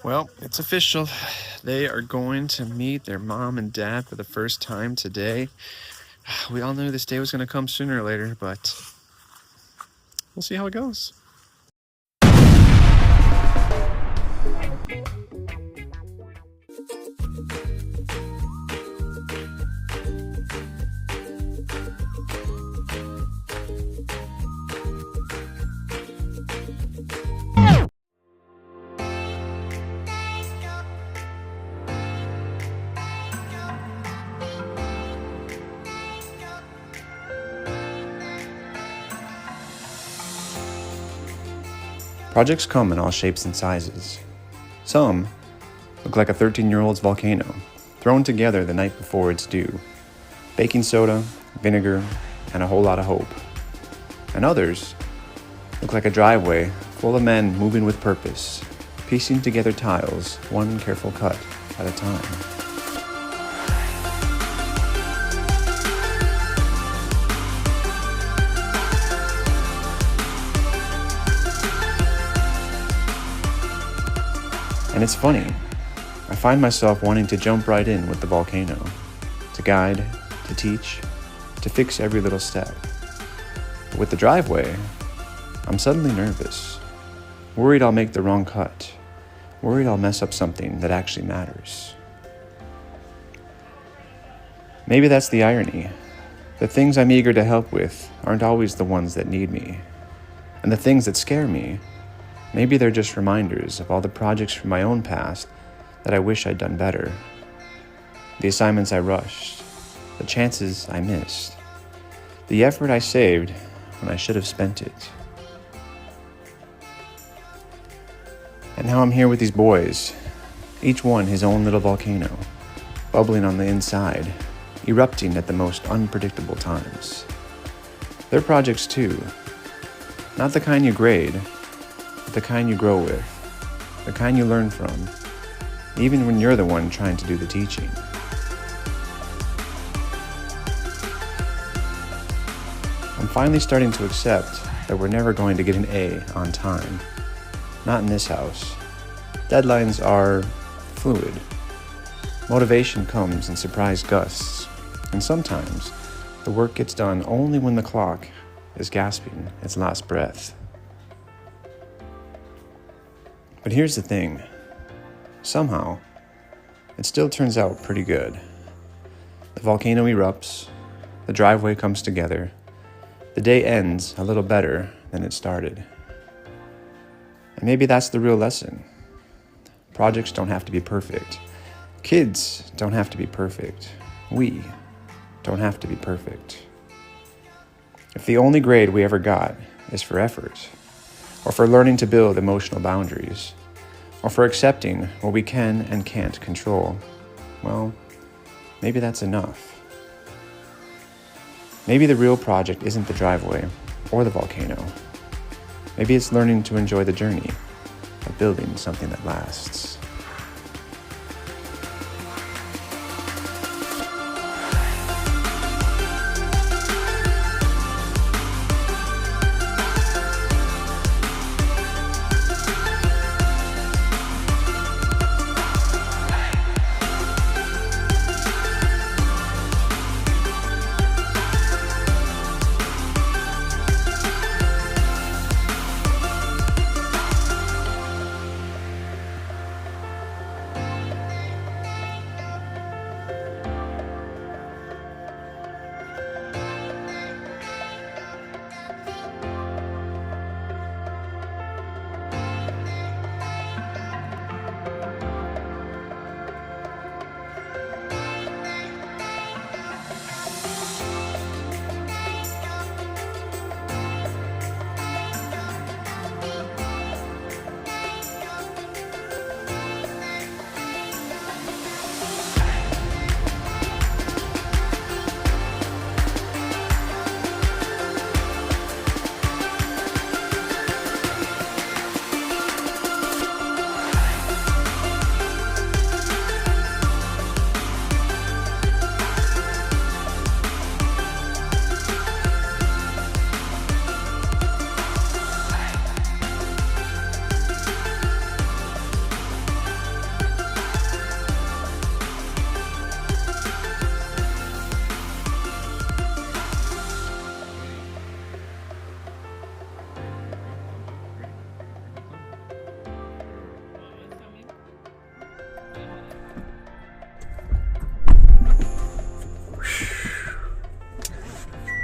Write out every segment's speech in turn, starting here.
Well, it's official. They are going to meet their mom and dad for the first time today. We all knew this day was going to come sooner or later, but we'll see how it goes. Projects come in all shapes and sizes. Some look like a 13-year-old's volcano, thrown together the night before it's due. Baking soda, vinegar, and a whole lot of hope. And others look like a driveway full of men moving with purpose, piecing together tiles, one careful cut at a time. And it's funny, I find myself wanting to jump right in with the volcano, to guide, to teach, to fix every little step. But with the driveway, I'm suddenly nervous, worried I'll make the wrong cut, worried I'll mess up something that actually matters. Maybe that's the irony. The things I'm eager to help with aren't always the ones that need me. And the things that scare me, maybe they're just reminders of all the projects from my own past that I wish I'd done better. The assignments I rushed, the chances I missed, the effort I saved when I should have spent it. And now I'm here with these boys, each one his own little volcano, bubbling on the inside, erupting at the most unpredictable times. They're projects too, not the kind you grade, but the kind you grow with, the kind you learn from, even when you're the one trying to do the teaching. I'm finally starting to accept that we're never going to get an A on time. Not in this house. Deadlines are fluid. Motivation comes in surprise gusts, and sometimes the work gets done only when the clock is gasping its last breath. But here's the thing. Somehow, it still turns out pretty good. The volcano erupts, the driveway comes together, the day ends a little better than it started. And maybe that's the real lesson. Projects don't have to be perfect. Kids don't have to be perfect. We don't have to be perfect. If the only grade we ever got is for effort, or for learning to build emotional boundaries, or for accepting what we can and can't control, well, maybe that's enough. Maybe the real project isn't the driveway or the volcano. Maybe it's learning to enjoy the journey of building something that lasts.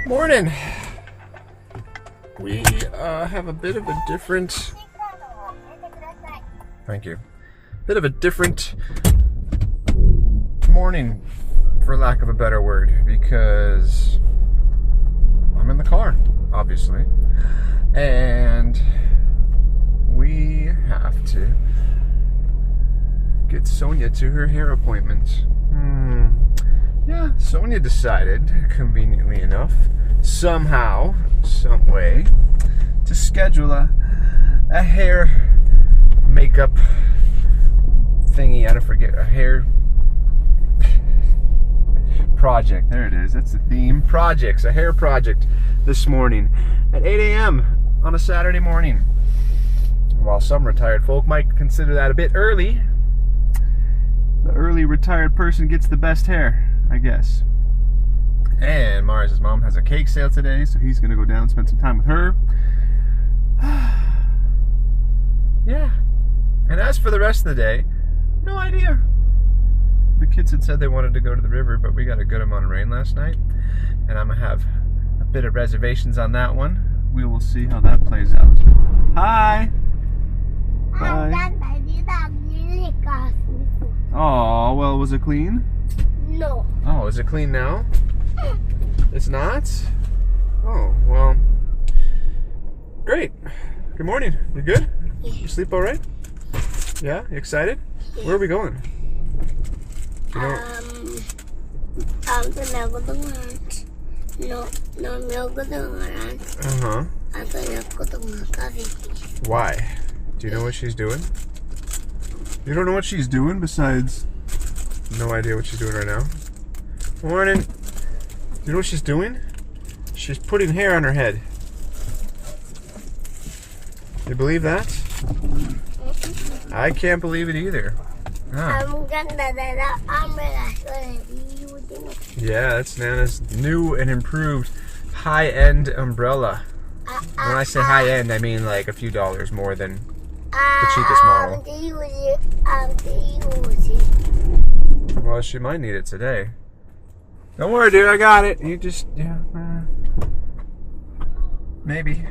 Morning. We have a bit of a different... Thank you. Bit of a different morning, for lack of a better word, because I'm in the car, obviously, and we have to get Sonia to her hair appointment. Yeah, Sonia decided, conveniently enough, somehow, some way, to schedule a hair makeup thingy. I don't forget, a hair project. There it is. That's the theme. Projects. A hair project this morning at 8 a.m. on a Saturday morning. While some retired folk might consider that a bit early, the early retired person gets the best hair, I guess. And Mars' mom has a cake sale today, so he's going to go down and spend some time with her. Yeah. And as for the rest of the day, no idea. The kids had said they wanted to go to the river, but we got a good amount of rain last night, and I'm going to have a bit of reservations on that one. We will see how that plays out. Hi! Hi. Oh, well, was it clean? No. Oh, is it clean now? It's not? Oh, well, great. Good morning. You good? You sleep all right? Yeah? You excited? Yeah. Where are we going? You know, why? Do you know what she's doing? You don't know what she's doing besides no idea what she's doing right now? Morning. You know what she's doing? She's putting hair on her head. You believe that? I can't believe it either. Huh. Yeah, that's Nana's new and improved high-end umbrella. When I say high-end, I mean like a few dollars more than the cheapest model. Well, she might need it today. Don't worry, dude, I got it. You just, yeah, maybe.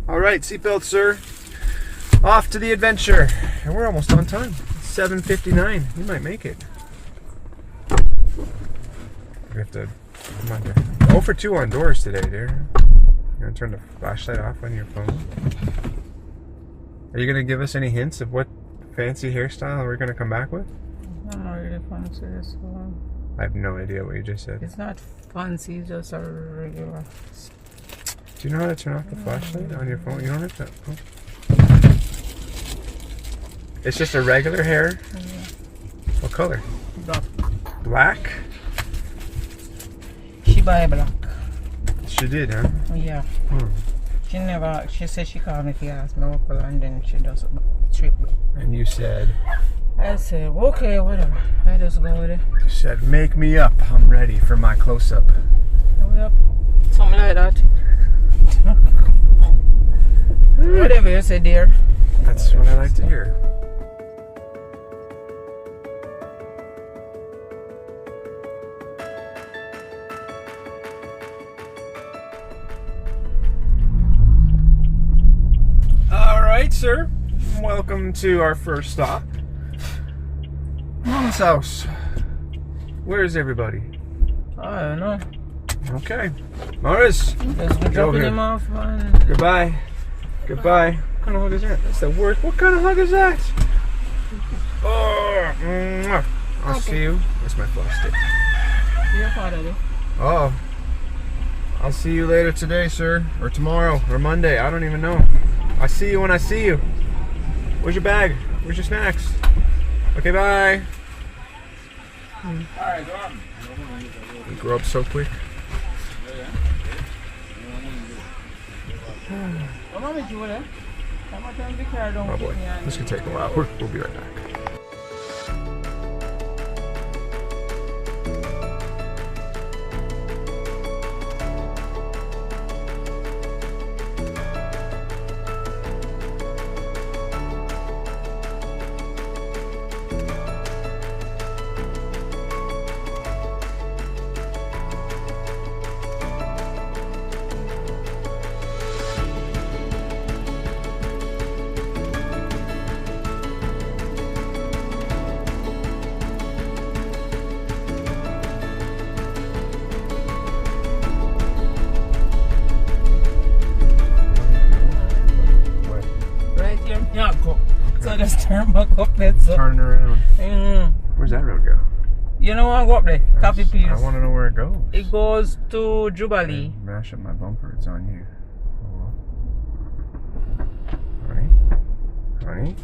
All right, seatbelt, sir. Off to the adventure. And we're almost on time. 7:59. You might make it. We have to, come on, dear. 0 for 2 on doors today, dear. You gonna turn the flashlight off on your phone? Are you gonna give us any hints of what fancy hairstyle we're gonna come back with? It's not really fancy, so I have no idea what you just said. it's not fancy, it's just a regular. Do you know how to turn off the flashlight on your phone? You don't have to. Oh. It's just a regular hair? Yeah. What color? Black. Black? She buy black. She did, huh? Yeah. Hmm. She said she called me if you ask me what color, and then she does it straight black. And you said? I said, okay, whatever. I just go with it. You said, make me up. I'm ready for my close-up. Yep. Something like that. Whatever you say, dear. That's what I like to hear. All right, sir. Welcome to our first stop. Mom's house. Where's everybody? I don't know. Okay. Morris. Just Get over dropping here. him off. And Goodbye. Goodbye. What kind of hug is that? That's the worst. What kind of hug is that? Oh, mwah. I'll see you. Where's my flush stick? your father, though. Oh. I'll see you later today, sir. Or tomorrow. Or Monday. I don't even know. I'll see you when I see you. Where's your bag? Where's your snacks? Okay, bye. You grow up so quick. Oh boy, this could take a while. We'll be right back. just turn back up there. So. Turning around. Where's that road go? You know what? Go up there. Copy, please. I want to know where it goes. It goes to Jubilee. Mash up my bumper. It's on you. Honey?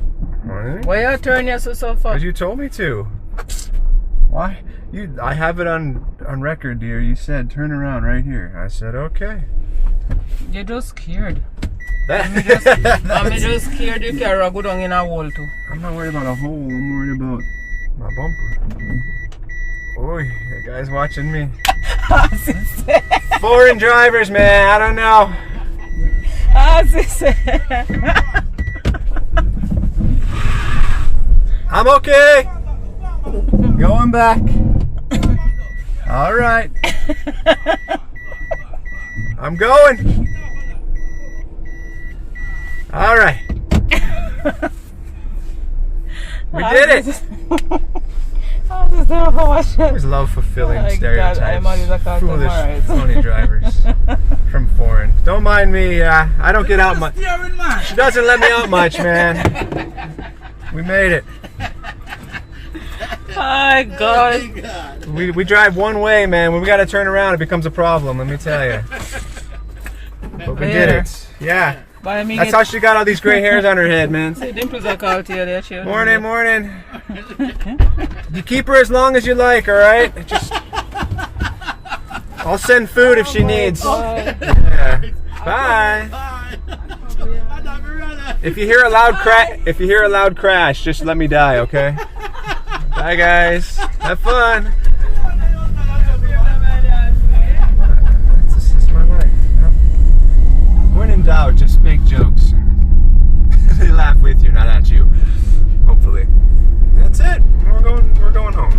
Why you turn your so far? Because you told me to. Why? I have it on record, dear. You said turn around right here. I said okay. You're just scared. I'm I'm just scared you carry go down in a hole too. I'm not worried about a hole. I'm worried about my bumper. Oh, that guy's watching me. Foreign drivers, man. I don't know. I'm okay. Going back. All right. I'm going. All right. We did it. I just don't know what I always love fulfilling stereotypes. God, Foolish, funny drivers from foreign. Don't mind me. I don't get out much. She doesn't let me out much, man. We made it. My God. We drive one way, man. When we got to turn around, it becomes a problem. Let me tell you. But we did it. Yeah. That's how she got all these gray hairs on her head, man. Morning, morning. You keep her as long as you like, all right? I'll send food if she needs. Yeah. Bye. If you hear a loud crash, just let me die, okay? Bye, guys. Have fun. This is my life. When in doubt, just make jokes. They laugh with you, not at you. Hopefully. That's it. We're going home.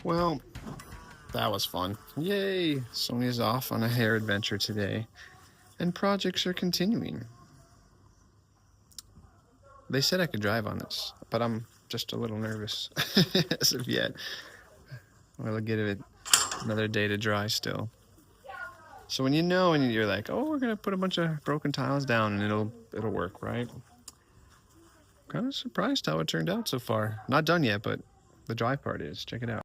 Well, that was fun. Yay! Sonia's off on a hair adventure today, and projects are continuing. They said I could drive on this, but I'm just a little nervous as of yet. We'll give it another day to dry still. So when you know and you're like, oh, we're gonna put a bunch of broken tiles down and it'll work, right? Kind of surprised how it turned out so far. Not done yet, but the dry part is. Check it out.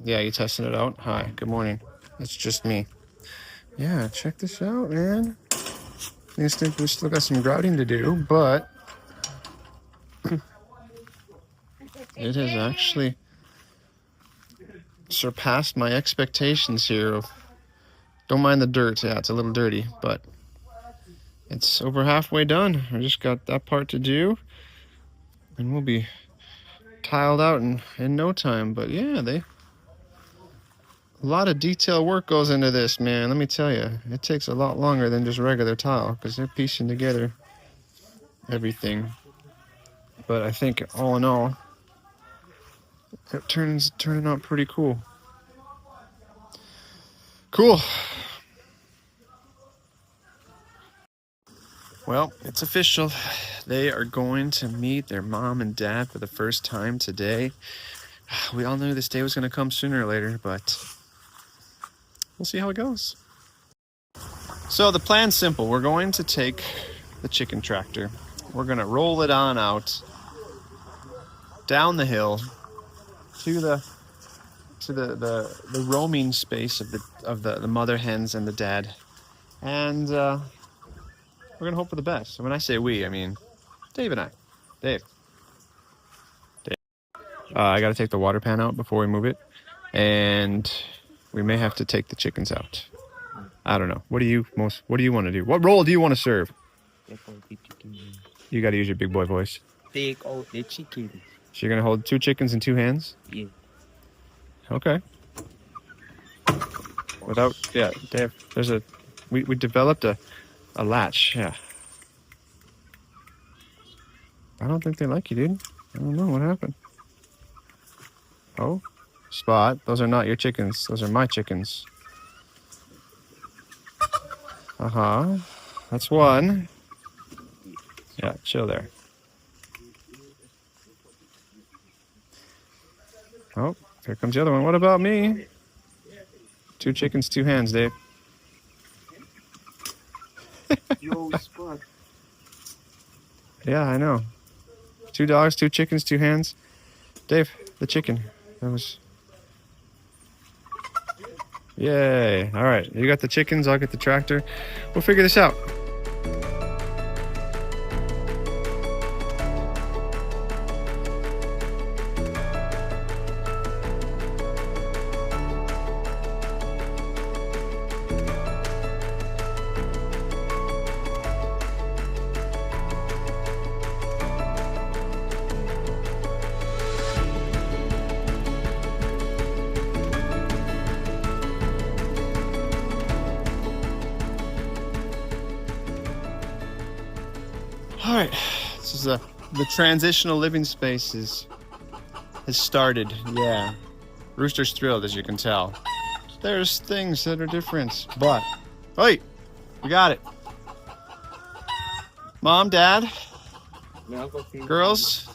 Yeah, you testing it out? Hi, good morning. It's just me. Yeah, check this out, man. We still got some grouting to do, but it has actually surpassed my expectations here. Don't mind the dirt. Yeah, it's a little dirty, but it's over halfway done. I just got that part to do, and we'll be tiled out in no time. But yeah, a lot of detail work goes into this, man. Let me tell you, it takes a lot longer than just regular tile because they're piecing together everything. But I think all in all, it turning out pretty cool. Cool. Well, it's official. They are going to meet their mom and dad for the first time today. We all knew this day was going to come sooner or later, but we'll see how it goes. So the plan's simple. We're going to take the chicken tractor. We're going to roll it on out down the hill to the roaming space of the mother hens and the dad, and we're gonna hope for the best. And when I say we, I mean Dave and I. Dave. I got to take the water pan out before we move it, and we may have to take the chickens out. I don't know. What do you want to do? What role do you want to serve? You got to use your big boy voice. Take out the chicken. So you're gonna hold 2 chickens in 2 hands? Yeah. Okay. Dave, we developed a latch. Yeah. I don't think they like you, dude. I don't know what happened. Oh, Spot. Those are not your chickens. Those are my chickens. Uh-huh. That's one. Yeah, chill there. Oh, here comes the other one. What about me? 2 chickens, 2 hands, Dave. Yo, spot. Yeah, I know. 2 dogs, 2 chickens, 2 hands. Dave, the chicken. That was... Yay. All right, you got the chickens, I'll get the tractor. We'll figure this out. All right, this is the transitional living space has started. Yeah, Rooster's thrilled, as you can tell. There's things that are different, but hey, we got it. Mom, Dad, girls,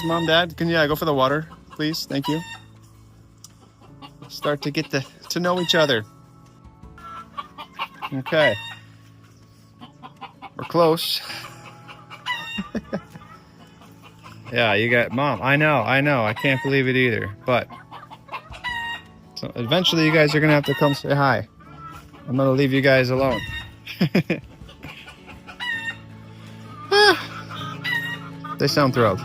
Mom, Dad, can you go for the water, please? Thank you. Start to get to know each other. Okay, we're close. Yeah, you got Mom. I know. I can't believe it either. But so eventually you guys are going to have to come say hi. I'm going to leave you guys alone. They sound thrilled.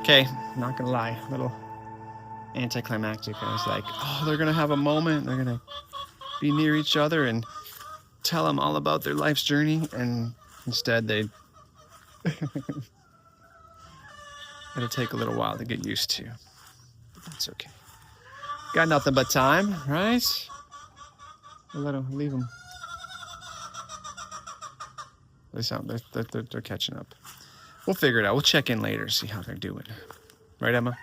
Okay, not gonna lie, a little anticlimactic. I was like, oh, they're gonna have a moment, they're gonna be near each other and tell them all about their life's journey, and instead it'll take a little while to get used to. But that's okay. Got nothing but time, right? Leave them. They're catching up. We'll figure it out. We'll check in later, see how they're doing. Right, Emma?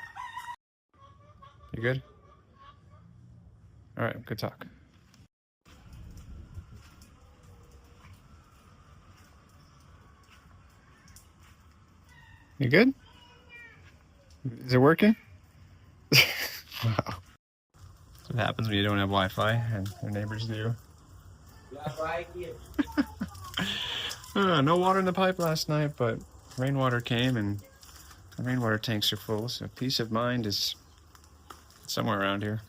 You good? All right, good talk. You good? Is it working? Wow. That's what happens when you don't have Wi-Fi and your neighbors do. No water in the pipe last night, but rainwater came and the rainwater tanks are full, so peace of mind is somewhere around here.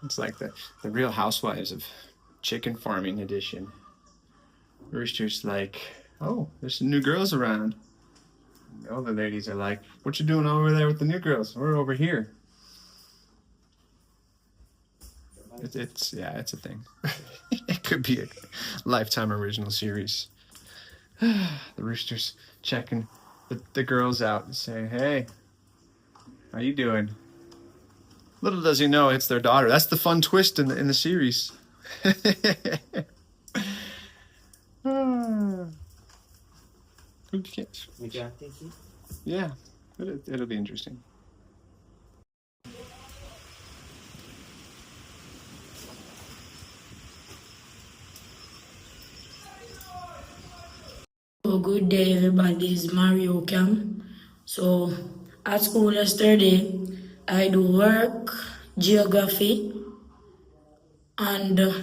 It's like the Real Housewives of Chicken Farming edition. Rooster's like, oh, there's some new girls around. And the older ladies are like, what you doing over there with the new girls? We're over here. It's a thing. It could be a Lifetime original series. The Rooster's checking the girls out and saying, hey, how you doing? Little does he know it's their daughter. That's the fun twist in the series. Good kids. Yeah, it'll be interesting. So good day everybody, this is Mario Cam. So at school yesterday, I do work, geography, and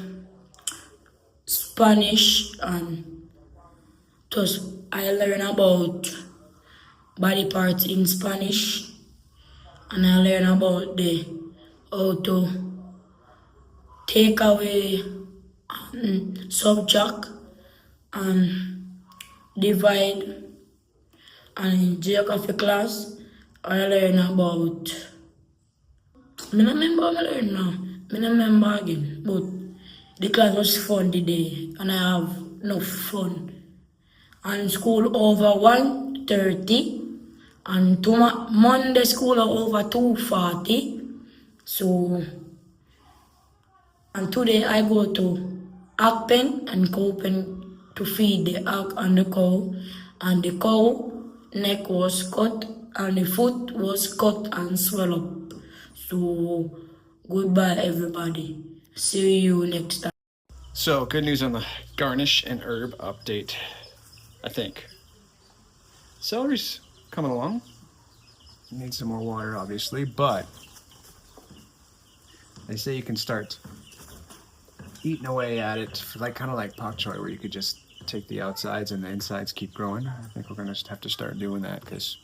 Spanish, and just I learn about body parts in Spanish, and I learn about the how to take away subtract and divide. And in geography class, I learn about. I don't remember what I learned now. I don't remember again. But the class was fun today, and I have enough fun. And school over 1:30, and Monday school over 2:40. So, and today I go to Akpen and Copen to feed the Ak and the cow. And the cow neck was cut and the foot was cut and swelled up. So, goodbye everybody. See you next time. So, good news on the garnish and herb update, I think. Celery's coming along. Needs some more water, obviously, but they say you can start eating away at it, kind of like pak choi, where you could just take the outsides and the insides keep growing. I think we're gonna just have to start doing that because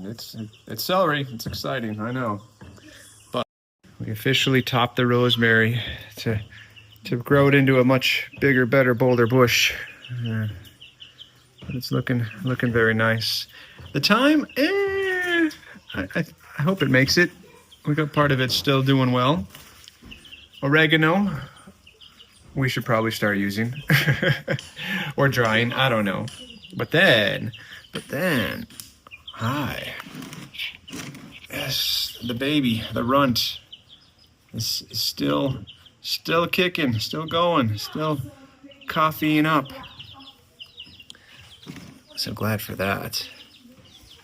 it's celery. It's exciting, I know. But we officially topped the rosemary to grow it into a much bigger, better, bolder bush. It's looking very nice. The time, I hope it makes it. We got part of it still doing well. Oregano, we should probably start using. Or drying, I don't know. But then, hi. Yes, the baby, the runt, is still kicking, still going, still coffeeing up. So glad for that.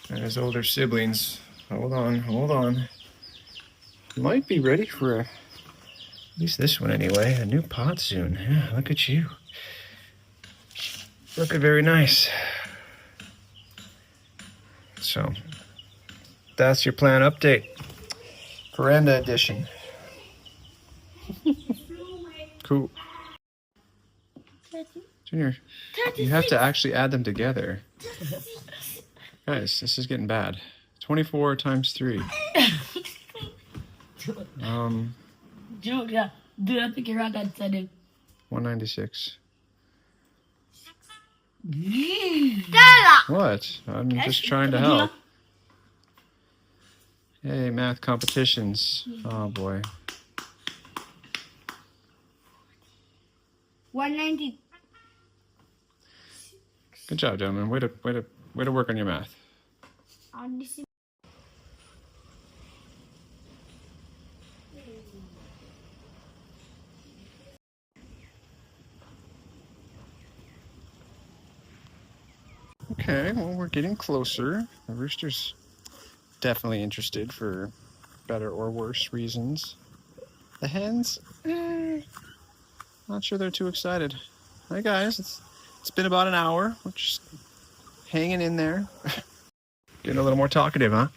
And his older siblings, hold on. Might be ready for at least this one anyway, a new pot soon. Yeah, look at you. Looking very nice. So, that's your plan update. Veranda edition. Cool. Junior, you have to actually add them together. Guys, this is getting bad. 24 times 3. Julia, do you think you're that today? 196. Dada! What? I'm just trying to help. Hey, math competitions. Oh boy. 190. Good job, gentlemen. Way to work on your math. Okay, well, we're getting closer. The rooster's definitely interested for better or worse reasons. The hens, not sure they're too excited. Hi guys, it's been about an hour. We're just hanging in there. Getting a little more talkative, huh?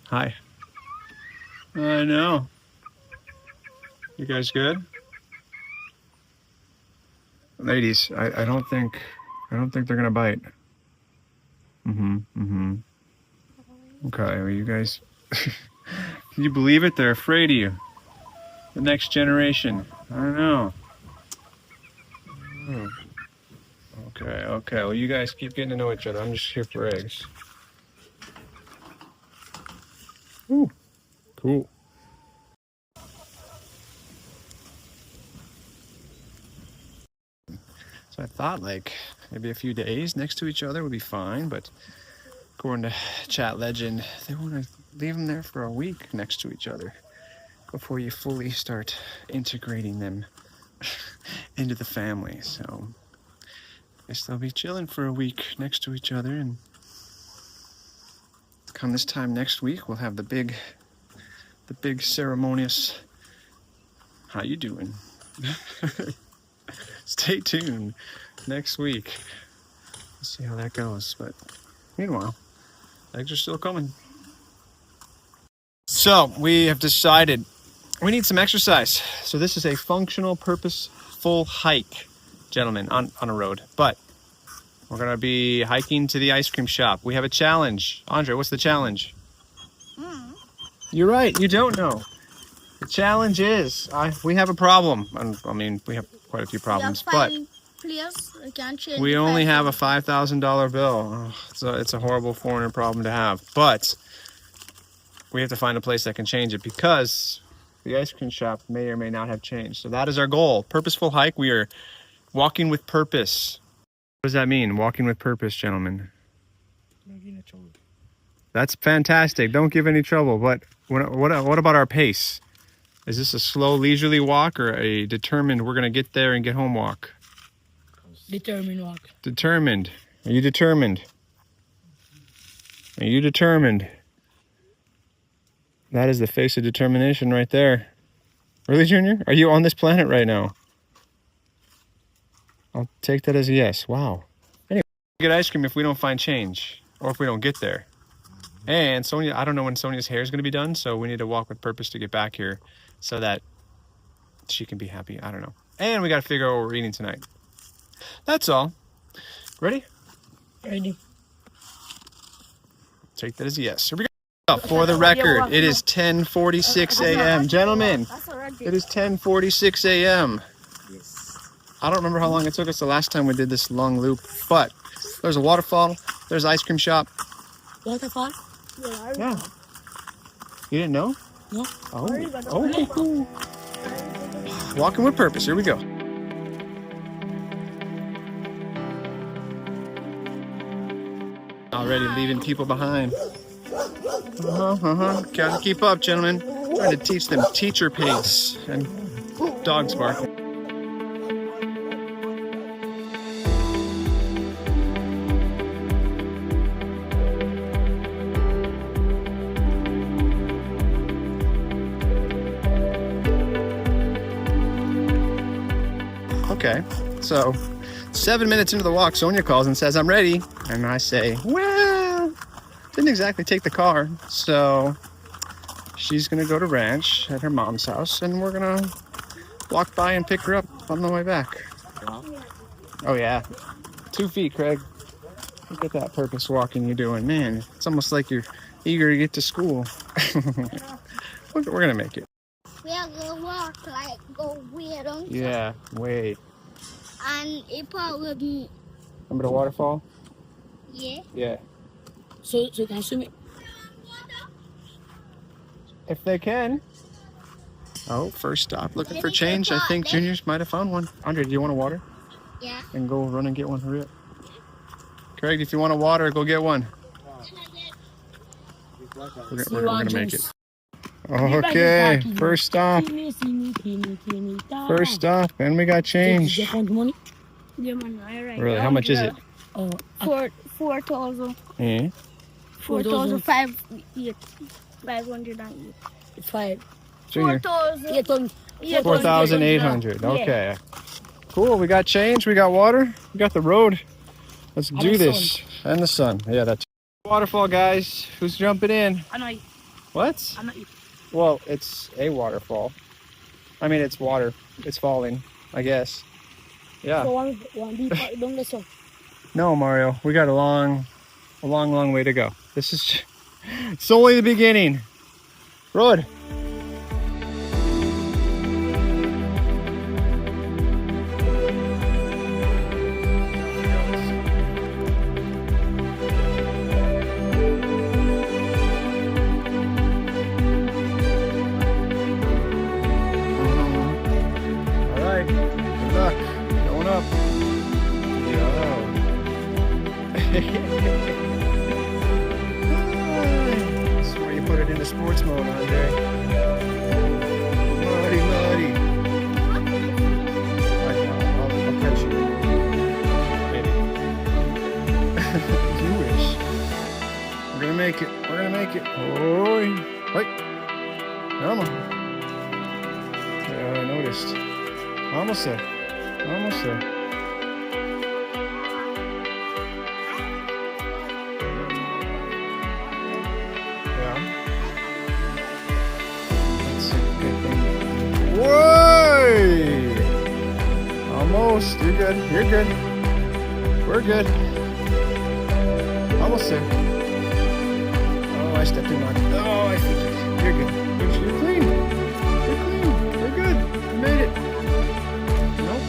Hi. I know. You guys good? Ladies, I don't think they're gonna bite. Okay, well, you guys, can you believe it? They're afraid of you. The next generation. I don't know. Okay. Well, you guys keep getting to know each other. I'm just here for eggs. Ooh, cool. So I thought maybe a few days next to each other would be fine, but according to Chat Legend, they want to leave them there for a week next to each other before you fully start integrating them into the family. So I guess they'll be chilling for a week next to each other, and come this time next week, we'll have the big ceremonious, how you doing? Stay tuned next week. We'll see how that goes. But meanwhile, eggs are still coming. So we have decided we need some exercise. So this is a functional, purposeful hike, gentlemen, on a road. But we're gonna be hiking to the ice cream shop. We have a challenge. Andre, what's the challenge? You're right, you don't know. The challenge is, we have a problem. I mean, we have quite a few problems, but we only have a $5,000 bill. Oh, it's a horrible foreigner problem to have, but we have to find a place that can change it because the ice cream shop may or may not have changed. So that is our goal. Purposeful hike. We are walking with purpose. What does that mean? Walking with purpose, gentlemen. That's fantastic. Don't give any trouble. But what about our pace? Is this a slow, leisurely walk or a determined, we're going to get there and get home walk? Determined walk. Determined. Are you determined? Are you determined? That is the face of determination right there. Really, Junior? Are you on this planet right now? I'll take that as a yes. Wow. Anyway, we get ice cream if we don't find change or if we don't get there. And Sonia, I don't know when Sonia's hair is going to be done, so we need to walk with purpose to get back here so that she can be happy. I don't know. And we got to figure out what we're eating tonight. That's all. Ready? Ready. Take that as a yes. Here we go. For the record, it is 10:46 a.m. Gentlemen, it is 10:46 a.m. I don't remember how long it took us the last time we did this long loop, but there's a waterfall, there's an ice cream shop. Waterfall? Yeah. You didn't know? No. Oh, okay, cool. Walking with purpose, here we go. Already leaving people behind. Gotta keep up, gentlemen. Trying to teach them teacher pace and dogs barking. Okay, so 7 minutes into the walk, Sonia calls and says, I'm ready. And I say, well, didn't exactly take the car. So she's gonna go to ranch at her mom's house and we're gonna walk by and pick her up on the way back. Oh yeah, 2 feet, Craig. Look at that purpose walking you're doing. Man, it's almost like you're eager to get to school. We're gonna make it. We are gonna walk like go way down. Yeah, wait. And it probably be, Remember the waterfall? yeah. Yeah. So you can swim it? If they can. Oh, first stop. Looking for change. I think Junior's might have found one. Andre, do you want a water? Yeah. And go run and get one. Hurry up. Craig, if you want a water, go get one. We're gonna make it. Okay, first stop. First stop, and we got change. Yeah, man, alright. Really, how much is it? 4,000. Yeah. 4,508. It's 5. Junior. 4,000. 4,800. Okay. Cool. We got change. We got water. We got the road. Let's do this. And the sun. Yeah, that's waterfall, guys. Who's jumping in? I know. What? I'm not. Well, it's a waterfall. I mean, it's water. It's falling, I guess. Yeah. So one deep don't listen. No, Mario. We got a long way to go. This is it's only the beginning. Road. That's where you put it Almost. Almost there. Almost there. Yeah. Let's see. Whoa! Almost. You're good. You're good. We're good. Almost there. Oh, I stepped in on it. Oh, I think you're good. You're clean. You're clean. You're good. You made it. Nope.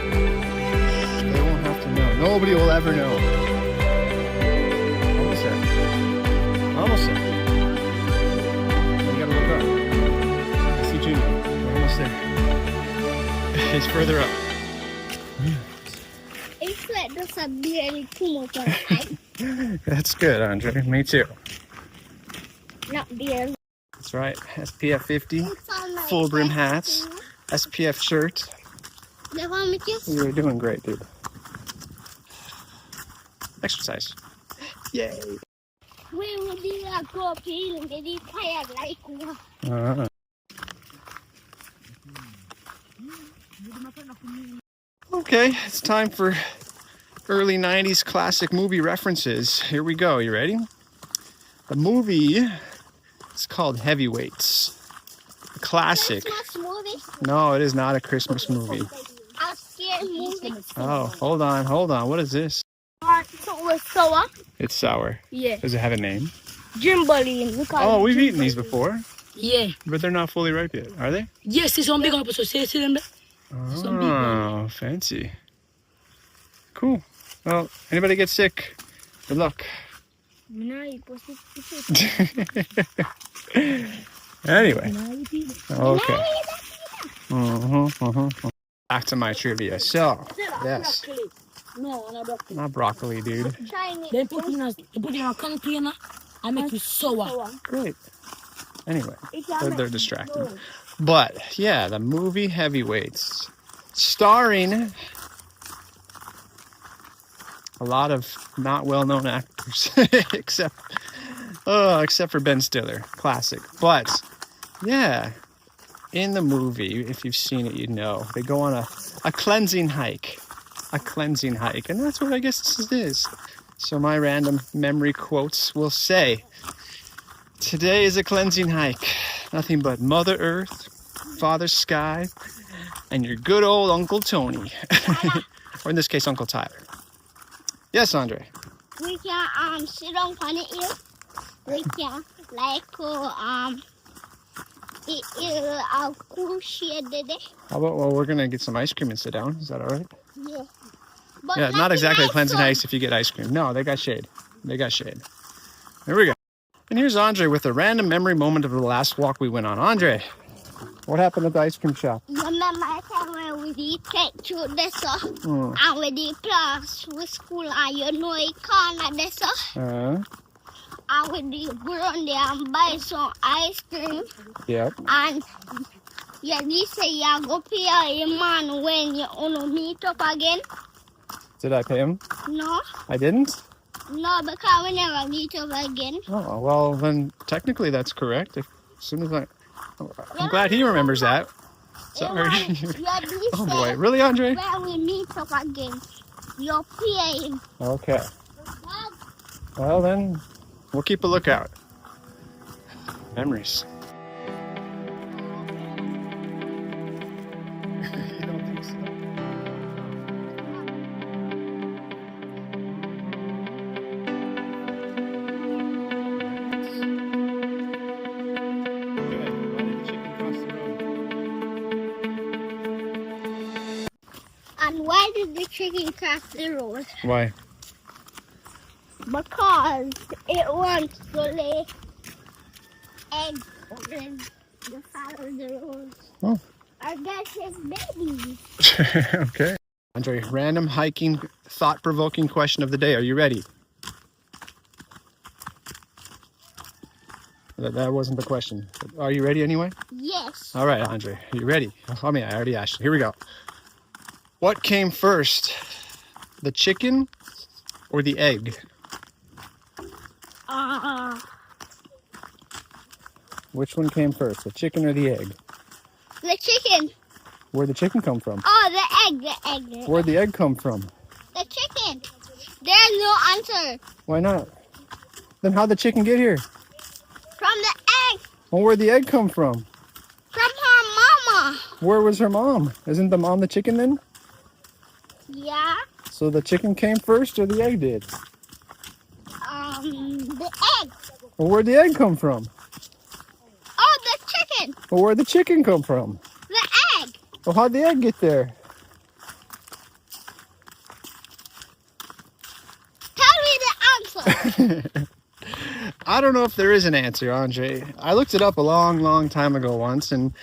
They won't have to know. Nobody will ever know. Almost there. Almost there. You gotta look up. I see Junior. We're almost there. It's further up. It's like there's a really cool That's good, Andre. Me too. Not beer. That's right. SPF 50, It's all like full brim hats, SPF shirt. They want me to You're doing great, dude. Exercise. Yay. we will be like go up here and get it tired like what? Okay, it's time for early 90s classic movie references. Here we go. You ready? The movie is called Heavyweights. A classic. Christmas movie. No, it is not a Christmas movie. A scary movie. Oh, hold on, hold on. What is this? So it was sour. It's sour. Yeah. Does it have a name? Jimboline. Oh, we've eaten these before, Yeah. but they're not fully ripe yet, are they? Yes, it's on big up, so say them there. Some big Oh, fancy. Cool. Well, anybody get sick, good luck. Anyway. Okay. Back to my trivia. So, yes. No, not broccoli. Not broccoli, dude. They put in a container and make it sour. Great. Anyway, they're distracting. But, yeah, the movie Heavyweights. Starring a lot of not well-known actors, except for Ben Stiller, classic. But yeah, in the movie, if you've seen it, you know they go on a cleansing hike, and that's what I guess this is. So my random memory quotes will say, "Today is a cleansing hike. Nothing but Mother Earth, Father Sky, and your good old Uncle Tony," or in this case, Uncle Tyler. Yes, Andre. We can sit on it here. We can like eat a cool shade today. How about, well, we're gonna get some ice cream and sit down. Is that all right? Yeah. But Yeah, not exactly a cleansing hike. ice if you get ice cream. No, they got shade. They got shade. There we go. And here's Andre with a random memory moment of the last walk we went on. Andre, what happened at the ice cream shop? You remember I time when we did take to this and we did plus with school and you know it can't this and we did go on there and buy some ice cream Yep. and yeah, they say you go pay a man when you wanna meet up again. Did I pay him? No, I didn't? no, because we never meet up again. Oh, well, then technically that's correct. As soon as I'm glad he remembers that. Sorry. Oh boy, really, Andre? When we meet up again, you're paying. Okay. Well then, we'll keep a lookout. Memories. You don't think so? And why did the chicken cross the road? Why? Because it wants to lay eggs on the side of the road. Oh. I guess it's babies. Okay. Andre, random hiking, thought-provoking question of the day. Are you ready? That wasn't the question. Are you ready anyway? Yes. All right, Andre. Are you ready? I mean, I already asked you. Here we go. What came first, the chicken or the egg? Which one came first, the chicken or the egg? The chicken. Where'd the chicken come from? Oh, the egg. Where'd the egg come from? The chicken. There's no answer. Why not? Then how'd the chicken get here? From the egg. Well, where'd the egg come from? From her mama. Where was her mom? Isn't the mom the chicken then? Yeah. So the chicken came first or the egg did? The egg. Well, where'd the egg come from? Oh, the chicken. Well, where'd the chicken come from? The egg. Well, how'd the egg get there? Tell me the answer. I don't know if there is an answer, Andre. I looked it up a long time ago once, and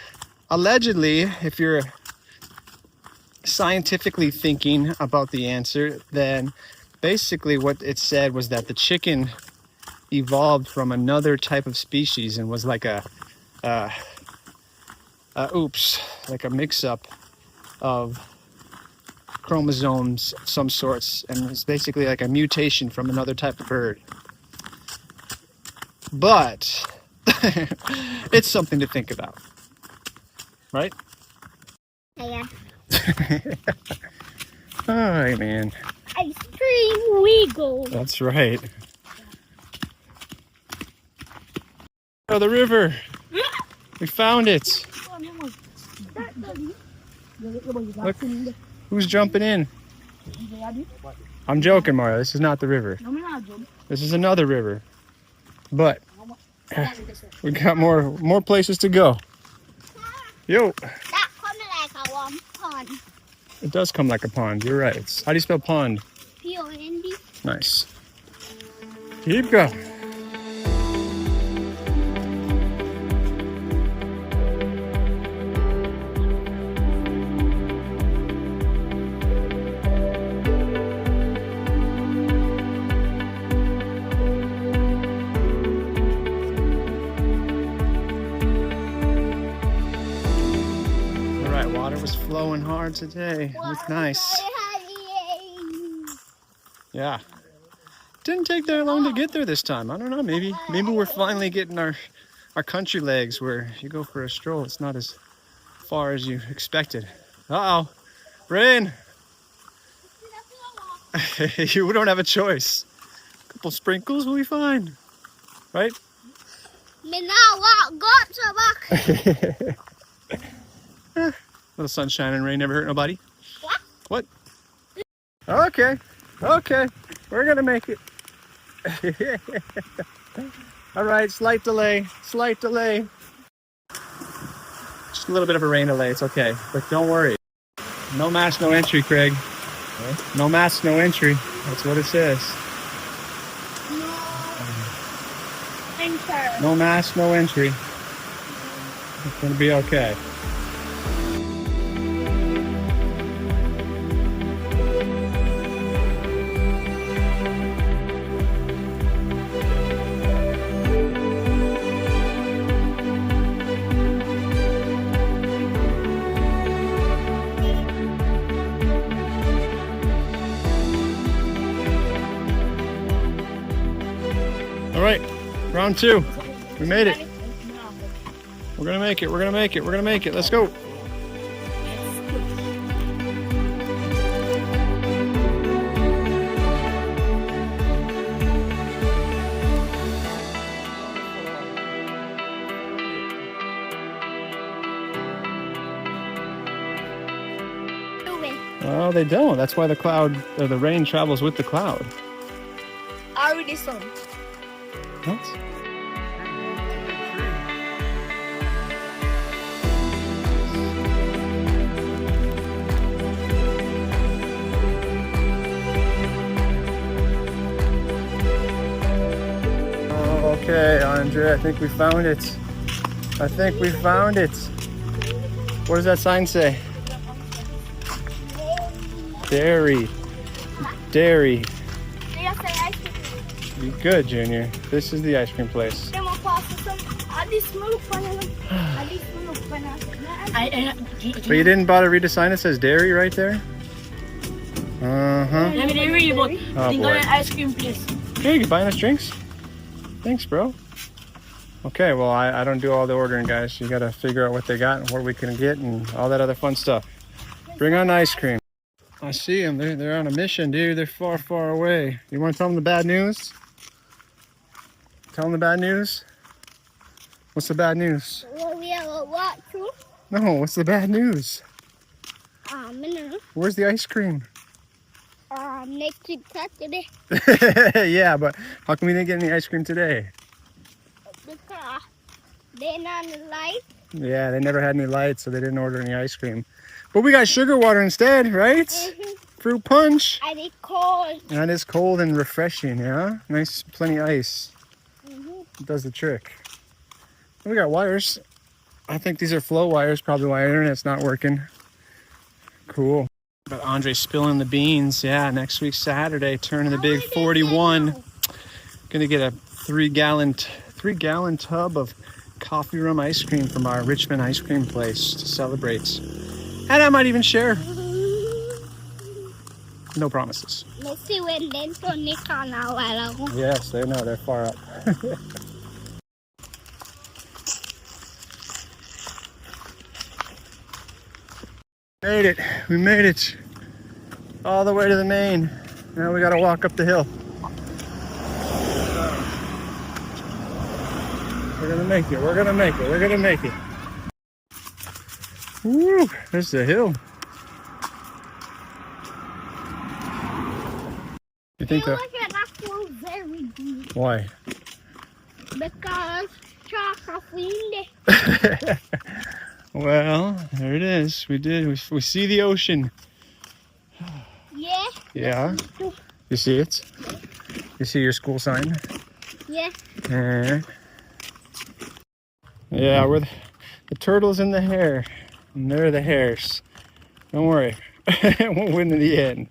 allegedly, if you're scientifically thinking about the answer, then basically what it said was that the chicken evolved from another type of species and was like a mix-up of chromosomes of some sorts, and it's basically like a mutation from another type of bird. But it's something to think about, right? Yeah. All right, man. Ice cream wiggle. That's right. Oh, the river. We found it. Look, who's jumping in? I'm joking, Mario. This is not the river. This is another river. But we got more places to go. Yo. That comes like a warm pond. It does come like a pond. You're right. How do you spell pond? P-O-N-D. Nice. Keep going. Water was flowing hard today. It was nice. Yeah. Didn't take that long to get there this time. I don't know. Maybe we're finally getting our country legs where you go for a stroll. It's not as far as you expected. Uh-oh. Rain. You don't have a choice. A couple sprinkles will be fine. Right? Little sunshine and rain never hurt nobody. What? Okay. We're gonna make it. All right, slight delay. Just a little bit of a rain delay, it's okay. But don't worry. No mask, no entry, Craig. No mask, no entry. That's what it says. No mask, no entry. It's gonna be okay. All right, round two. We made it. We're gonna make it. Let's go. Oh, they don't. That's why the rain travels with the cloud. Already sun. What? Oh, okay, Andre, I think we found it. What does that sign say? Dairy. You good, Junior. This is the ice cream place. But you didn't bother to read the sign that says dairy right there? Uh-huh. Oh, boy. Ice cream place. Hey, you buying us drinks? Thanks, bro. Okay, well, I don't do all the ordering, guys. You gotta figure out what they got and what we can get and all that other fun stuff. Bring on ice cream. I see them. They're on a mission, dude. They're far, far away. You want to tell them the bad news? Tell them the bad news? What's the bad news? Well, we have a walk through. No, what's the bad news? No. Where's the ice cream? Next week Saturday. Yeah, but how come we didn't get any ice cream today? Because they're not in the light. Yeah, they never had any lights, so they didn't order any ice cream. But we got sugar water instead, right? Fruit punch. And it's cold. And it's cold and refreshing, yeah? Nice, plenty of ice. It does the trick. We got wires. I think these are flow wires, probably why our internet's not working. Cool. But Andre spilling the beans. Yeah, next week Saturday, turning the big 41. Gonna get a 3-gallon tub of coffee rum ice cream from our Richmond ice cream place to celebrate. And I might even share. No promises. Let's see when then Tony can now. Yes, they know, they're far up. Made it. We made it. All the way to the main. Now we gotta walk up the hill. We're gonna make it. We're gonna make it. We're gonna make it. Woo! There's the hill. You think that? That feels very deep. Why? Because chocolate in there. Well, there it is. We did. We see the ocean. Yeah. Yeah. You see it? You see your school sign? Yeah. Yeah, we're the turtles and the hare. And they're the hares. Don't worry. We'll win in the end.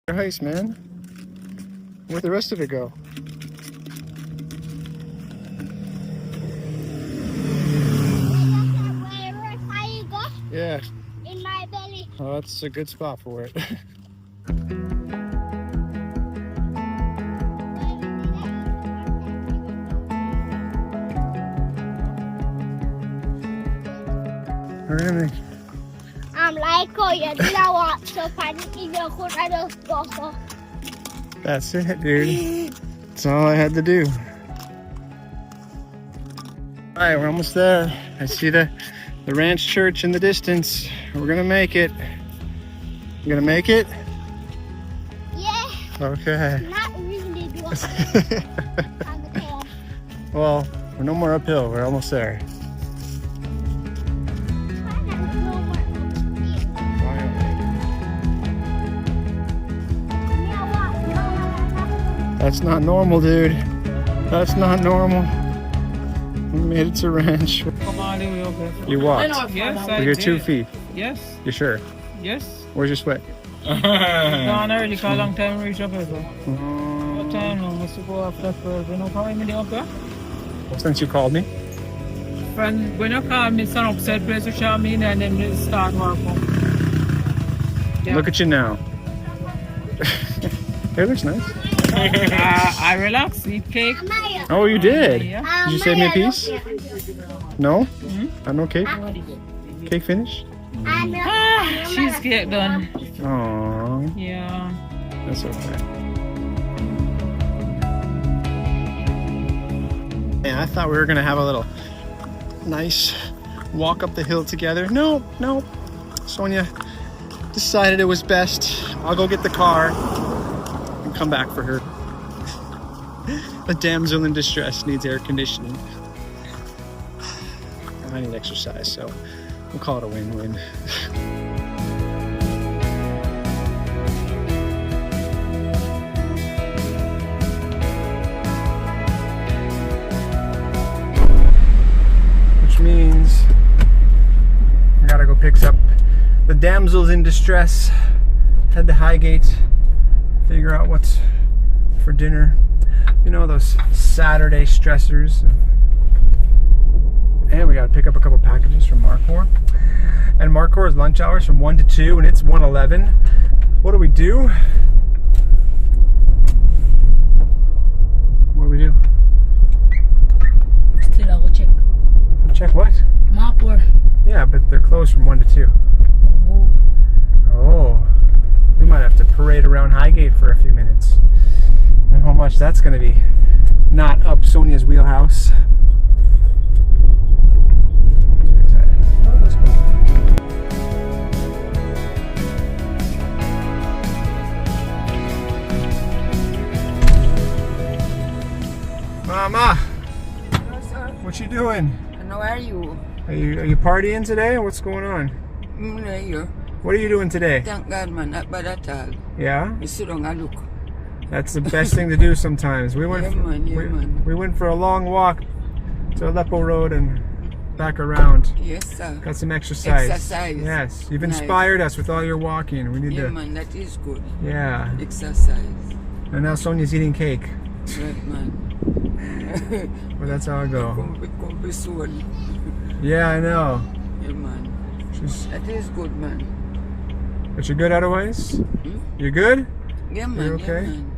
Your heist, man. Where'd the rest of it go? Where you go? Yeah. In my belly. Oh, that's a good spot for it. Really? I'm like, oh, you didn't want so funny in your corner. That's it, dude. That's all I had to do. All right, we're almost there. I see the ranch church in the distance. We're gonna make it. You gonna make it? Yeah. Okay. Not really doing Well, we're no more uphill. We're almost there. That's not normal, dude. That's not normal. We made it to ranch. Come on, You walked. Yes, With your 2 feet. Yes. You sure? Yes. Where's your sweat? Gone already, cause a long time reach up here. What time now? Must go after 12. You know how many up here? Since you called me? When you call me, son upset place to show me and then we start work. Yeah. Look at you now. It looks nice. I relax, eat cake. Oh, you did? Yeah. Did you save me a piece? No? Hmm? No cake? Cake finished? Cheesecake done. Aww. Yeah. That's okay. Man, I thought we were gonna have a little nice walk up the hill together. No. Sonia decided it was best. I'll go get the car and come back for her. A damsel in distress needs air conditioning. I need exercise, so we'll call it a win-win. Which means I gotta go pick up the damsels in distress, head to Highgate, figure out what's for dinner. You know, those Saturday stressors. And we gotta pick up a couple packages from Marcor. And Marcor's lunch hours from 1 to 2, and it's 1:11. What do? parade around Highgate for a few minutes. And how much that's going to be not up Sonia's wheelhouse. Let's go. Mama, what you doing? And how are you? Are you partying today? What's going on? Here. What are you doing today? Thank God, man, not bad at all. Yeah? You sit down and look. That's the best thing to do sometimes. We went We went for a long walk to Aleppo Road and back around. Yes, sir. Got some exercise. Exercise. Yes. You've Nice. inspired us with all your walking. We need Yeah, to. man, that is good. Yeah. Exercise. And now Sonia's eating cake. Right, man. Well, that's how I go. Come be soon. Yeah, I know. Yeah, man. She's, That is good, man. but you're good otherwise? You good? Yeah, man. You okay? Yeah, man.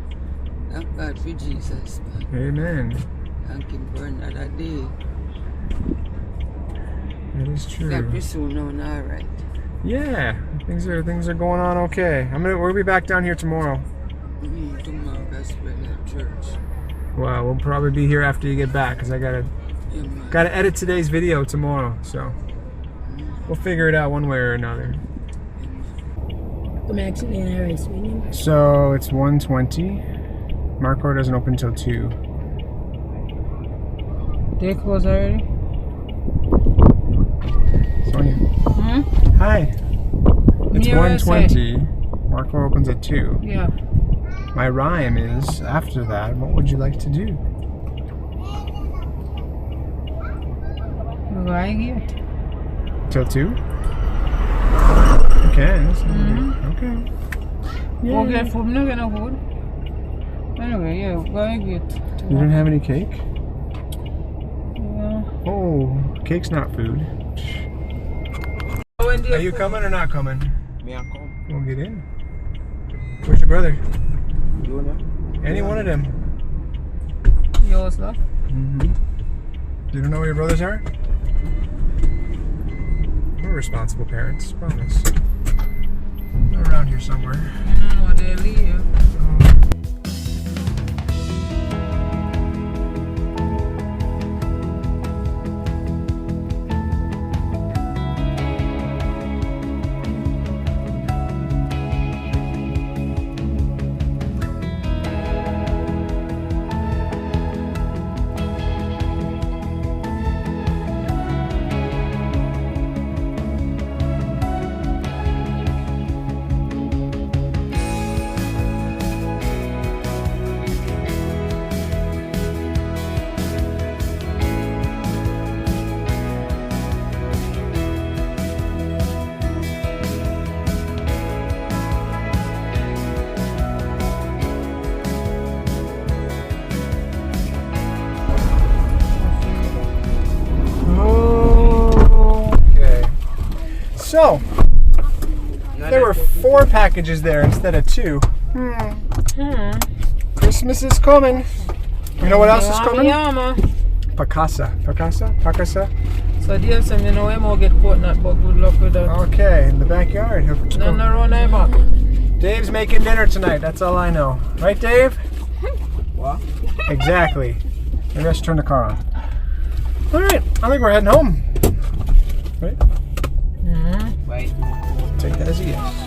Thank God for Jesus, man. Amen. Thank Him for another day. That is true. God be soon now, all right. Yeah, things are going on okay. We'll be back down here tomorrow. Tomorrow, gospel at church. Well, we'll probably be here after you get back because I gotta edit today's video tomorrow. So we'll figure it out one way or another. I'm actually in a race with him. So it's 1:20. Marco doesn't open until 2. They close already? Sonia. Hi. It's 1:20. Marco opens at 2. Yeah. My rhyme is, after that, what would you like to do? Right here. Till 2? Okay. Okay. Go get food, no get no food. Anyway, yeah, go and get. You don't have any cake? Yeah. Oh, cake's not food. Are you coming or not coming? Me and come. We'll get in. Where's your brother? You know? Any one of them. Yours, love. You don't know where your brothers are? We're responsible parents, promise. They're around here somewhere. I don't know where they live. So, there were 4 packages there instead of 2. Christmas is coming. You know what else is coming? Pacasa. So dear, some you know, we'll get coconut, but good luck with that. Okay, in the backyard. No, run back. Dave's making dinner tonight. That's all I know. Right, Dave? What? Exactly. The rest turn the car on. All right, I think we're heading home. Right? Right. Take that as a yes.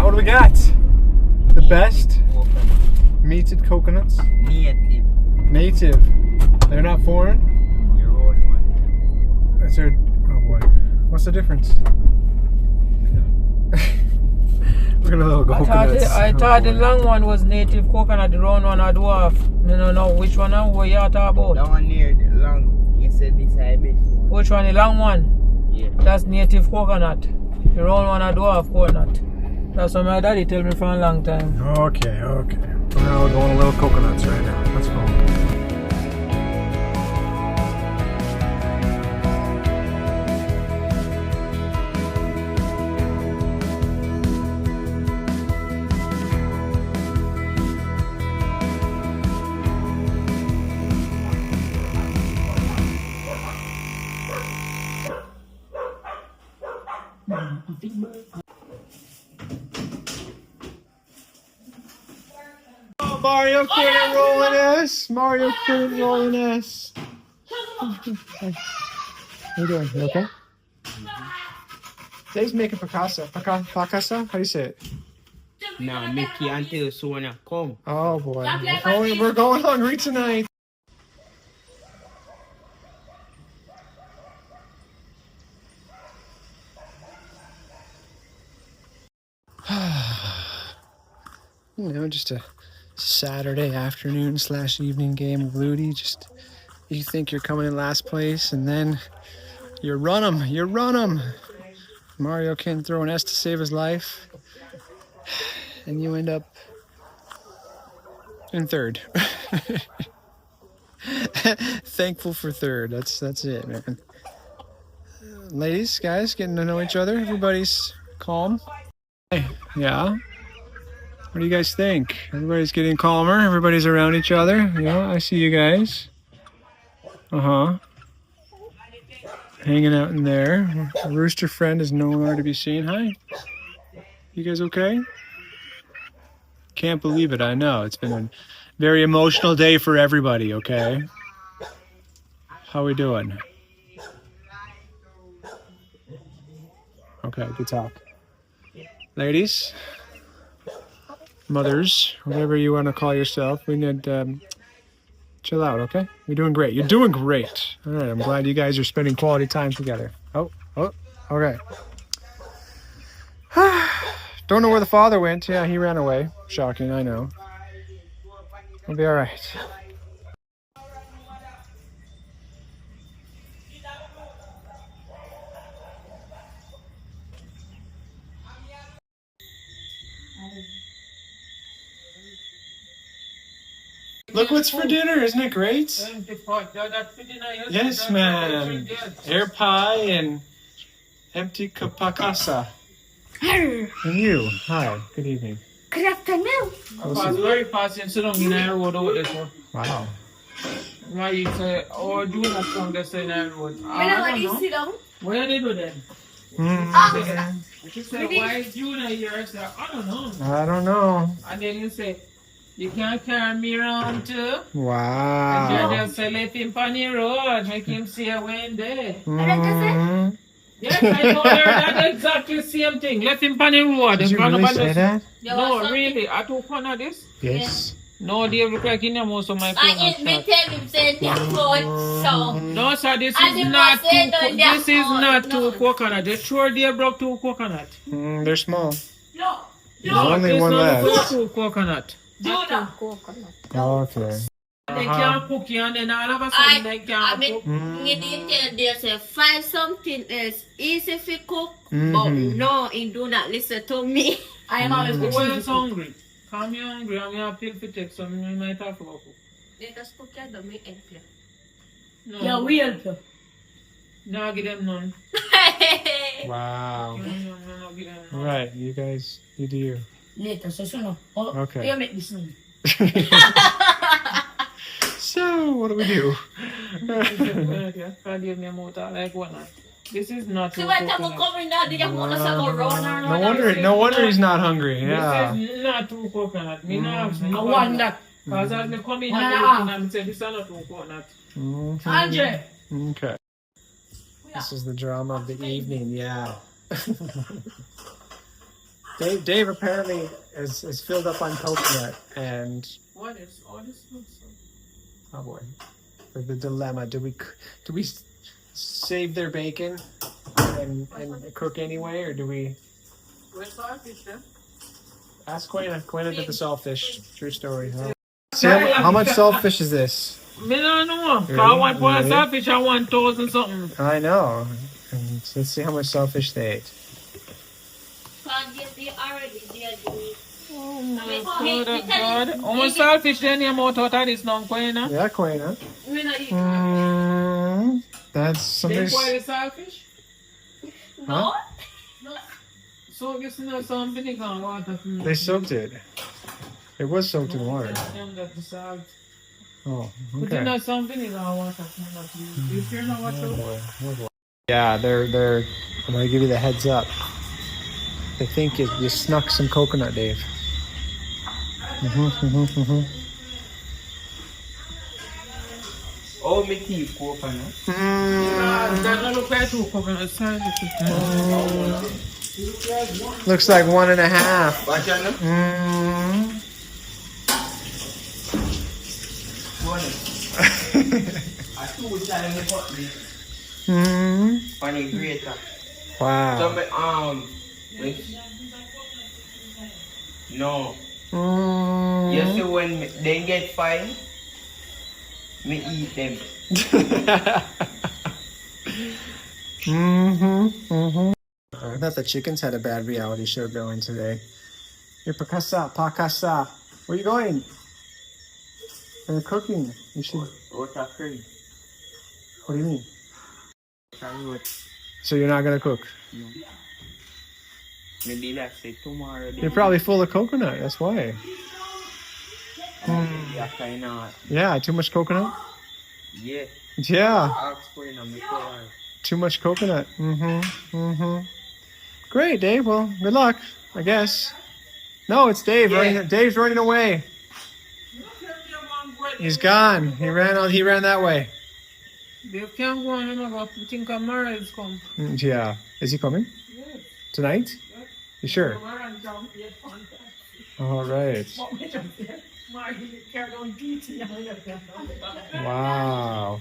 What do we got? The best meated coconuts? Native. They're not foreign? Your own one. That's their, oh boy. What's the difference? Look at the little coconuts. I thought the long one was native coconut, the round one a dwarf. I don't know which one and what you are talking about. That one near the long. You said this I big one. Which one, the long one? Yeah. That's native coconut. The round one a dwarf coconut. That's what my daddy tell me for a long time. Okay. So now we're going a little coconuts right now. Let's go. Mario couldn't roll in this. Mario couldn't roll in this. How you doing? You okay? Dave's making Picasso. Picasso? How do you say it? Nah, Mickey until soon come. Oh boy. We're going hungry tonight. You know, just a Saturday afternoon / evening game of Ludi. Just you think you're coming in last place, and then you run them. Mario can throw an S to save his life, and you end up in third. Thankful for third. That's it, man. Ladies, guys, getting to know each other. Everybody's calm. Hey, yeah. What do you guys think? Everybody's getting calmer. Everybody's around each other. Yeah, I see you guys. Hanging out in there. A rooster friend is nowhere to be seen. Hi. You guys okay? Can't believe it. I know. It's been a very emotional day for everybody, okay? How we doing? Okay, good talk. Ladies, mothers, whatever you want to call yourself, we need chill out, okay? You're doing great. You're doing great. All right, I'm glad you guys are spending quality time together. Oh, okay. Don't know where the father went. Yeah, he ran away. Shocking, I know. We'll be all right. Look what's for dinner, isn't it great? Yes, man. Air pie and empty kapakasa. And you, hi, good evening. Good afternoon. Fast, very fast, and sit down in the road out there, so. Wow. Right, you say, oh, do not come there, say in the road. I don't know. Sit down. What did they do then? You say, why is Juna here? I said, I don't know. I don't know. And then you say, you can't carry me around too. Wow. And you just say, let him on the road, make him see a way there. Yes, I told her that exactly same thing. Let him on the road. Did you really say that? No, really. I took one of this. Yes. No, they look like in the most of my phone. I tell him say so. No, sir, this is not two coconut. They sure they broke two coconut. They're small. No. There's only one left. Two coconut. Okay. They can't cook you and then all of a sudden they can't cook. Me did tell they say find something else easy to cook, but no, he do not listen to me. I am always always hungry. Come here hungry and we have pill to take, so we might have to cook. They just cook your dummy egg here. No. Yeah, we help you. No, give them none. Wow. No, give them none. Right, you guys, you do you. Later, so no. Oh, Okay. you make this one. So, what do we do? This is not So what I'm coming now, did you want us to go round? No wonder he's not hungry. Yeah. This is not two coconut. Me not I want that. Because as me come in and I say this is not two coconut. Andre. Okay. This is the drama of the evening, yeah. Dave apparently is filled up on coconut and What is all this looks oh boy, for the dilemma: do we save their bacon and cook anyway, or do we? Where's saltfish then? Ask Quena. Quena did the saltfish. True story. Huh? See how much saltfish is this? Me don't know. Really? I want one saltfish. I want 1,000 something. I know. And let's see how much saltfish they ate. They already Good, good. Almost selfish then you out of this now, Quena. Yeah, Quena. That's They somebody's. boil the selfish? Huh? So you see some vinegar and water. They soaked it. It was soaked in water. The salt. Oh, But you okay. know some vinegar and water. You sure know what to? Yeah, they're. I'm gonna give you the heads up. They think you snuck some coconut, Dave. Oh, me keep coconut. Looks like 1.5. Watch out now. I two times the pot me. Funny greater. Wow. Some no. You see when they get fine, me eat them. I thought the chickens had a bad reality show going today. Here, Pakasa. Where are you going? They're cooking. You should. What a cream. What do you mean? So you're not gonna cook? No. Maybe let's say tomorrow. You're probably full of coconut. That's why. Yeah, kind of. Yeah, too much coconut. Yeah. Yeah, Ask for it, I'm too much coconut. Great, Dave. Well, good luck, I guess. No, it's Dave. Yeah. Dave's running away. He's gone. He ran that way. They can't go on another. I think Amara is come. Yeah. Is he coming? Yes. Tonight? You sure? Amara and John, yes, All right. Wow.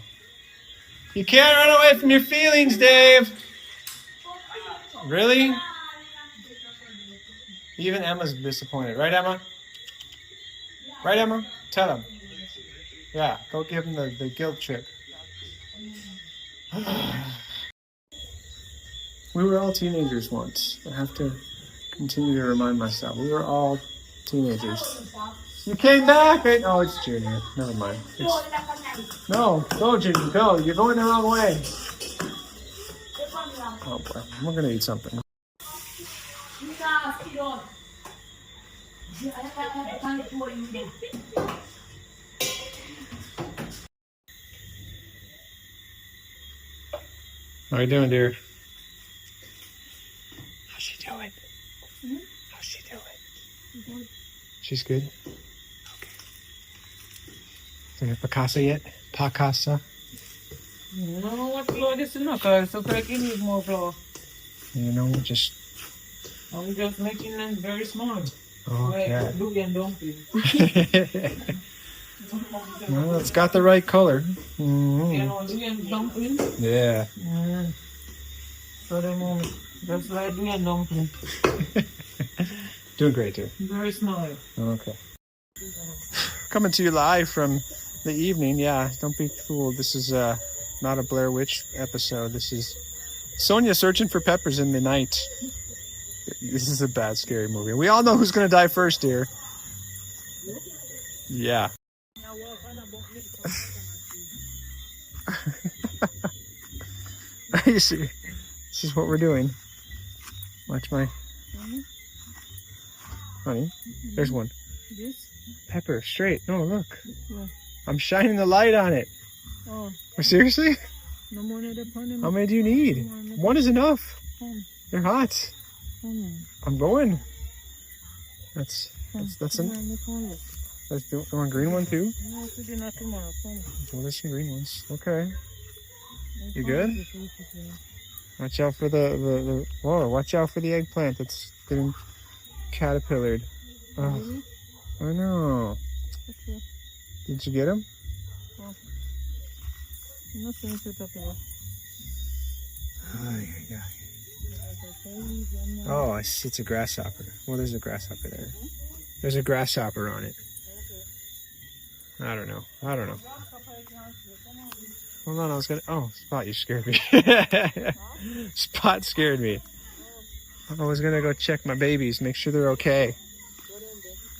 You can't run away from your feelings, Dave. Really? Even Emma's disappointed. Right, Emma? Right, Emma? Tell him. Yeah, go give him the guilt trip. We were all teenagers once. I have to continue to remind myself. We were all teenagers. You came back! Oh, it's Junior. Never mind. No, go, Junior, go. You're going the wrong way. Oh, boy. We're going to eat something. How you doing, dear? How's she doing? How's she doing? She's good? Okay. Do you have Picasso yet? Picasso? No, what flour this is not, cause so like you need more flour. You know, just... I'm just making them very small. Oh, Like yeah. bluey and dumpling. Well, it's got the right color. You know, bluey and dumpling. Yeah. So them just like bluey and dumpling. Doing great, dear. Very small. Okay. Coming to you live from the evening. Yeah, don't be fooled. This is not a Blair Witch episode. This is Sonia searching for peppers in the night. This is a bad, scary movie. We all know who's going to die first, dear. Yeah. You see, this is what we're doing. Watch my... Honey, there's one. This? Pepper, straight. No, look. Yeah. I'm shining the light on it. Oh, Seriously? no more than the How many do you need? One is enough. They're hot. I'm going. That's an. Let's do. You want a green one too? Well, there's some green ones. Okay. You good? Watch out for the whoa! Watch out for the eggplant that's getting caterpillared. Oh, I know. Did you get him? Oh, I see. It's a grasshopper. Well, there's a grasshopper there. There's a grasshopper on it. I don't know. Hold on, I was gonna. Oh, Spot, you scared me. Spot scared me. I was gonna go check my babies, make sure they're okay.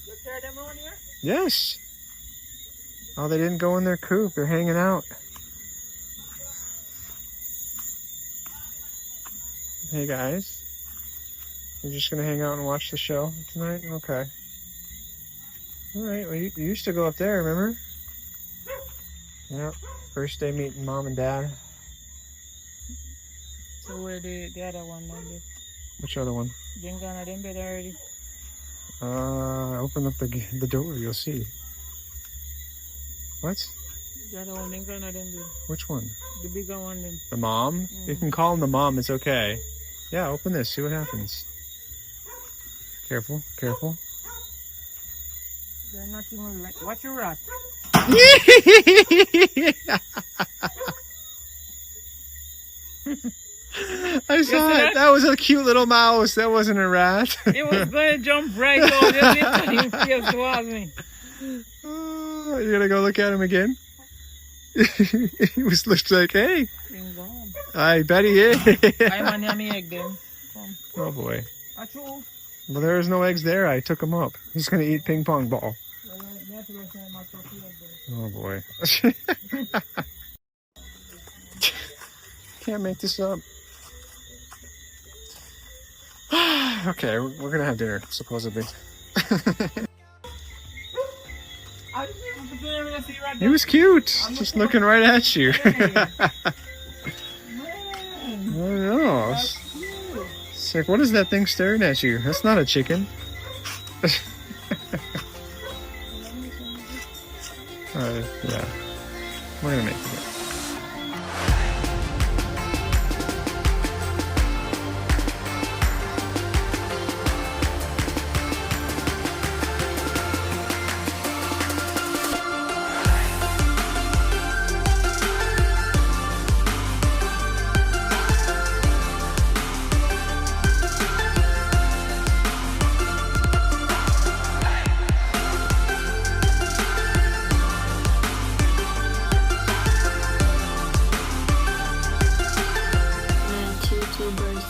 You carry them on here? Yes. Oh, they didn't go in their coop. They're hanging out. Hey guys. You're just gonna hang out and watch the show tonight? Okay. Alright, well you used to go up there, remember? Yep. First day meeting mom and dad. So where the other one now? Which other one? Then gonna them bed already. Open up the door, you'll see. What? The other one then gonna them bed. Which one? The bigger one then. The mom? You can call him the mom, it's okay. Yeah, open this, see what happens. Careful, careful. They're not even like, watch your rat. I saw it. That was a cute little mouse. That wasn't a rat. It was going to jump right out. Just turn his face towards me. Oh, you're gonna go look at him again? He looks like, hey. He's gone. I bet he is. I'm on your egg then. Come. Oh boy. Achoo. Well, there was no eggs there. I took him up. He's gonna eat ping pong ball. Oh boy. Can't make this up. Okay, we're gonna have dinner, supposedly. He was cute, just looking right at you. I don't know. It's like, what is that thing staring at you? That's not a chicken. Yeah, we're gonna make it.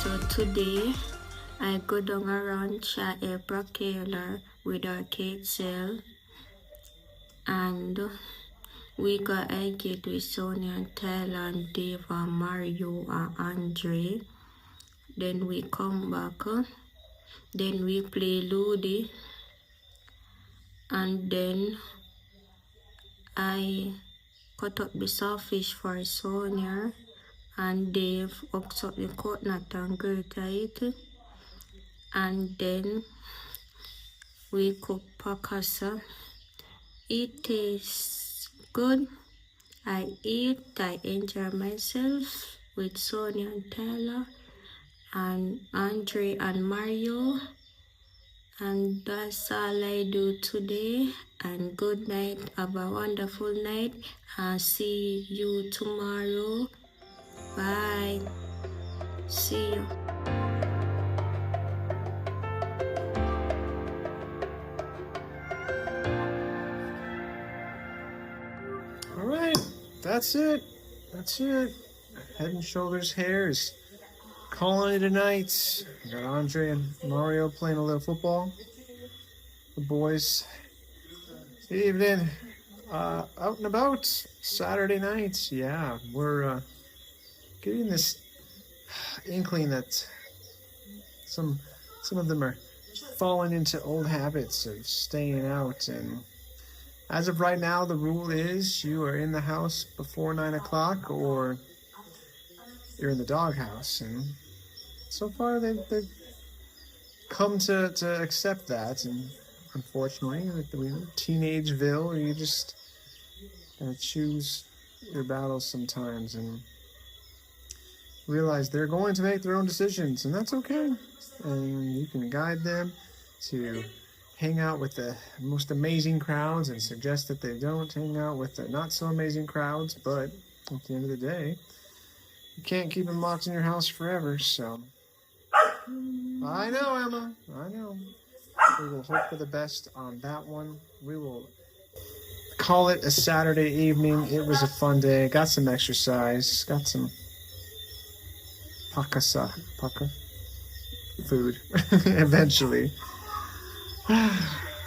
So today I go down around Afterward with our cake sale, and we got a gate with Sonia and Tyler and Dave and Mario and Andre. Then we come back, then we play Ludi, and then I cut up the sawfish for Sonia, and Dave hooks up the coconut and grate it, and then we cook pacasa. It tastes good. I eat, I enjoy myself with Sonia and Tyler and Andre and Mario, and that's all I do today. And good night, have a wonderful night, and see you tomorrow. Bye. See you. All right, that's it. That's it. Head and Shoulders hair is calling it a night. We got Andre and Mario playing a little football. The boys this evening out and about Saturday nights. Yeah, we're getting this inkling that some of them are falling into old habits of staying out, and as of right now the rule is you are in the house before 9 o'clock or you're in the doghouse, and so far they've come to accept that. And unfortunately, teenageville, you just gotta choose your battles sometimes and realize they're going to make their own decisions, and that's okay. And you can guide them to hang out with the most amazing crowds and suggest that they don't hang out with the not so amazing crowds, but at the end of the day, you can't keep them locked in your house forever. So I know, Emma, I know. We will hope for the best on that one. We will call it a Saturday evening. It was a fun day. Got some exercise, got some paka food eventually.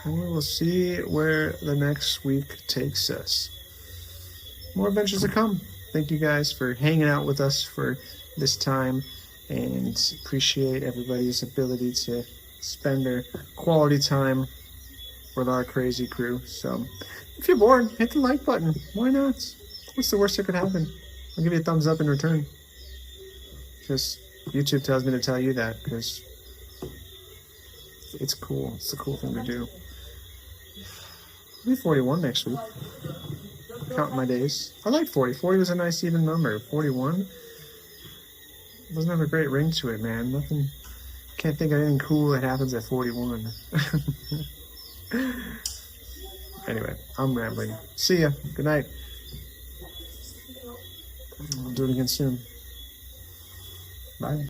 And we will see where the next week takes us. More adventures to come. Thank you guys for hanging out with us for this time, and appreciate everybody's ability to spend their quality time with our crazy crew. So if you're bored, hit the like button. Why not? What's the worst that could happen? I'll give you a thumbs up in return. Because YouTube tells me to tell you that, because it's cool. It's a cool thing to do. I'll be 41 next week. Counting my days. I like 40. 40 was a nice even number. 41 doesn't have a great ring to it, man. Nothing. Can't think of anything cool that happens at 41. Anyway, I'm rambling. See ya. Good night. I'll do it again soon. Bye.